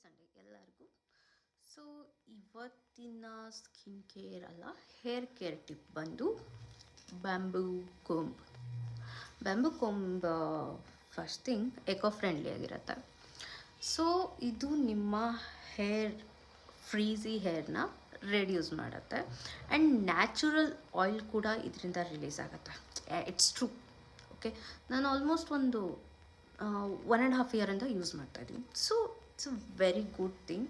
Sunday ಎಲ್ಲರಿಗೂ. So ಇವತ್ತಿನ skin care ಅಲ್ಲ, ಹೇರ್ ಕೇರ್ ಟಿಪ್ ಬಂದು bamboo comb. First thing eco friendly ಆಗಿರುತ್ತೆ. ಸೊ ಇದು ನಿಮ್ಮ ಹೇರ್ ಫ್ರೀಝಿ ಹೇರ್ನ ರೆಡ್ಯೂಸ್ ಮಾಡುತ್ತೆ ಆ್ಯಂಡ್ ನ್ಯಾಚುರಲ್ ಆಯಿಲ್ ಕೂಡ ಇದರಿಂದ ರಿಲೀಸ್ ಆಗುತ್ತೆ. It's true. ಓಕೆ, ನಾನು ಆಲ್ಮೋಸ್ಟ್ ಒಂದು 1.5 ಇಯರಿಂದ ಯೂಸ್ ಮಾಡ್ತಾಯಿದ್ದೀನಿ. So it's a very good thing.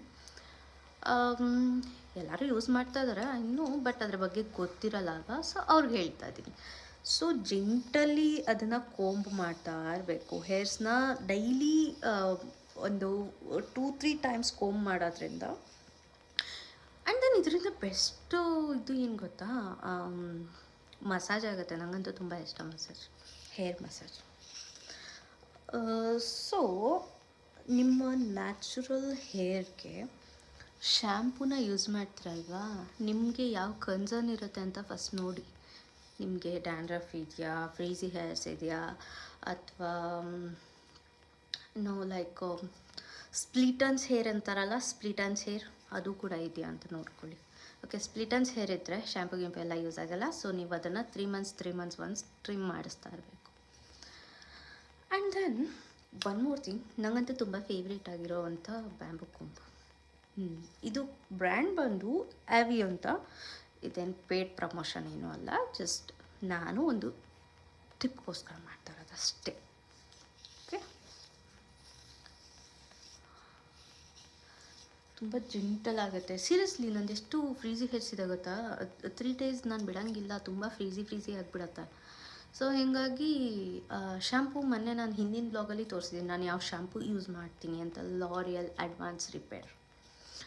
ಎಲ್ಲರೂ ಯೂಸ್ ಮಾಡ್ತಾ ಇದ್ದಾರೆ ಇನ್ನೂ, ಬಟ್ ಅದ್ರ ಬಗ್ಗೆ ಗೊತ್ತಿರಲ್ಲ ಅಲ್ವಾ, ಸೊ ಅವ್ರಿಗೆ ಹೇಳ್ತಾ ಇದ್ದೀನಿ. ಸೊ ಜೆಂಟಲಿ ಅದನ್ನು ಕೋಂಬ್ ಮಾಡ್ತಾ ಇರಬೇಕು. ಹೇರ್ಸ್ನ ಡೈಲಿ ಒಂದು 2-3 ಟೈಮ್ಸ್ ಕೋಂಬ್ ಮಾಡೋದ್ರಿಂದ. ಆ್ಯಂಡ್ ದೆನ್ ಇದರಿಂದ ಬೆಸ್ಟು ಇದು ಏನು ಗೊತ್ತಾ, ಮಸಾಜ್ ಆಗುತ್ತೆ. ನನಗಂತೂ ತುಂಬ ಇಷ್ಟ ಮಸಾಜ್, ಹೇರ್ ಮಸಾಜ್. ಸೊ ನಿಮ್ಮ ನ್ಯಾಚುರಲ್ ಹೇರ್ಗೆ ಶ್ಯಾಂಪೂನ ಯೂಸ್ ಮಾಡ್ತೀರಲ್ವಾ, ನಿಮಗೆ ಯಾವ ಕನ್ಸರ್ನ್ ಇರುತ್ತೆ ಅಂತ ಫಸ್ಟ್ ನೋಡಿ. ನಿಮಗೆ ಡ್ಯಾಂಡ್ರಫ್ ಇದೆಯಾ, ಫ್ರೀಝಿ ಹೇರ್ಸ್ ಇದೆಯಾ, ಅಥವಾ ಲೈಕ್ ಸ್ಪ್ಲಿಟನ್ಸ್ ಹೇರ್ ಅಂತಾರಲ್ಲ, ಸ್ಪ್ಲಿಟನ್ಸ್ ಹೇರ್ ಅದು ಕೂಡ ಇದೆಯಾ ಅಂತ ನೋಡ್ಕೊಳ್ಳಿ. ಓಕೆ, ಸ್ಪ್ಲಿಟನ್ಸ್ ಹೇರ್ ಇದ್ದರೆ ಶ್ಯಾಂಪು ಗಿಂಪು ಎಲ್ಲ ಯೂಸ್ ಆಗೋಲ್ಲ. ಸೊ ನೀವು ಅದನ್ನು 3 ಮಂತ್ಸ್ ಒನ್ಸ್ ಟ್ರಿಮ್ ಮಾಡಿಸ್ತಾ ಇರಬೇಕು. And then one more thing, ನನಗಂತೂ ತುಂಬ ಫೇವ್ರೇಟ್ ಆಗಿರೋ ಅಂಥ ಬ್ಯಾಂಬೂ ಕೊಂಬ್. ಇದು ಬ್ರ್ಯಾಂಡ್ ಬಂದು ಆ್ಯವಿ ಅಂತ. ಇದೇನು ಪೇಡ್ ಪ್ರಮೋಷನ್ ಏನೂ ಅಲ್ಲ, ಜಸ್ಟ್ ನಾನು ಒಂದು ಟಿಪ್ಗೋಸ್ಕರ ಮಾಡ್ತಾ ಇರೋದು ಅಷ್ಟೇ. ಓಕೆ, ತುಂಬ ಜೆಂಟಲ್ ಆಗುತ್ತೆ. ಸೀರಿಯಸ್ಲಿ, ನಂದು ಎಷ್ಟು ಫ್ರೀಝಿ ಹೇರ್ಸ್ ಇದೆ ಗೊತ್ತಾ, 3 ಡೇಸ್ ನಾನು ಬಿಡೋಂಗಿಲ್ಲ, ತುಂಬ ಫ್ರೀಝಿ ಆಗಿಬಿಡತ್ತೆ. ಸೊ ಹೀಗಾಗಿ ಶ್ಯಾಂಪು ಮೊನ್ನೆ ನಾನು ಹಿಂದಿನ ಬ್ಲಾಗಲ್ಲಿ ತೋರಿಸಿದ್ದೀನಿ ನಾನು ಯಾವ ಶ್ಯಾಂಪು ಯೂಸ್ ಮಾಡ್ತೀನಿ ಅಂತ. ಲಾರಿಯಲ್ ಅಡ್ವಾನ್ಸ್ ರಿಪೇರ್,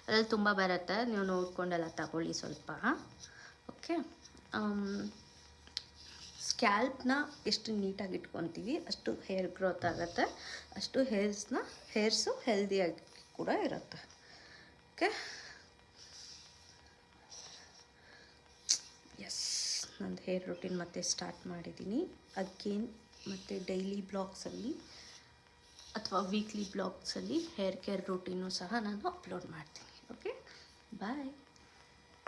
ಅದ್ರಲ್ಲಿ ತುಂಬ ಬರುತ್ತೆ, ನೀವು ನೋಡ್ಕೊಂಡೆಲ್ಲ ತಗೊಳ್ಳಿ ಸ್ವಲ್ಪ. ಓಕೆ, ಸ್ಕ್ಯಾಲ್ಪ್ನ ಎಷ್ಟು ನೀಟಾಗಿ ಇಟ್ಕೊತೀವಿ ಅಷ್ಟು ಹೇರ್ ಗ್ರೋತ್ ಆಗುತ್ತೆ, ಅಷ್ಟು ಹೇರ್ಸು ಹೆಲ್ದಿಯಾಗಿ ಕೂಡ ಇರುತ್ತೆ. ಓಕೆ, ಎಸ್, ನಂದು ಹೇರ್ ರೂಟೀನ್ ಮತ್ತೆ ಸ್ಟಾರ್ಟ್ ಮಾಡಿದ್ದೀನಿ ಅಗೇನ್. ಮತ್ತು ಡೈಲಿ ಬ್ಲಾಗ್ಸಲ್ಲಿ ಅಥವಾ ವೀಕ್ಲಿ ಬ್ಲಾಗ್ಸಲ್ಲಿ ಹೇರ್ ಕೇರ್ ರೂಟೀನು ಸಹ ನಾನು ಅಪ್ಲೋಡ್ ಮಾಡ್ತೀನಿ. ಓಕೆ, ಬಾಯ್.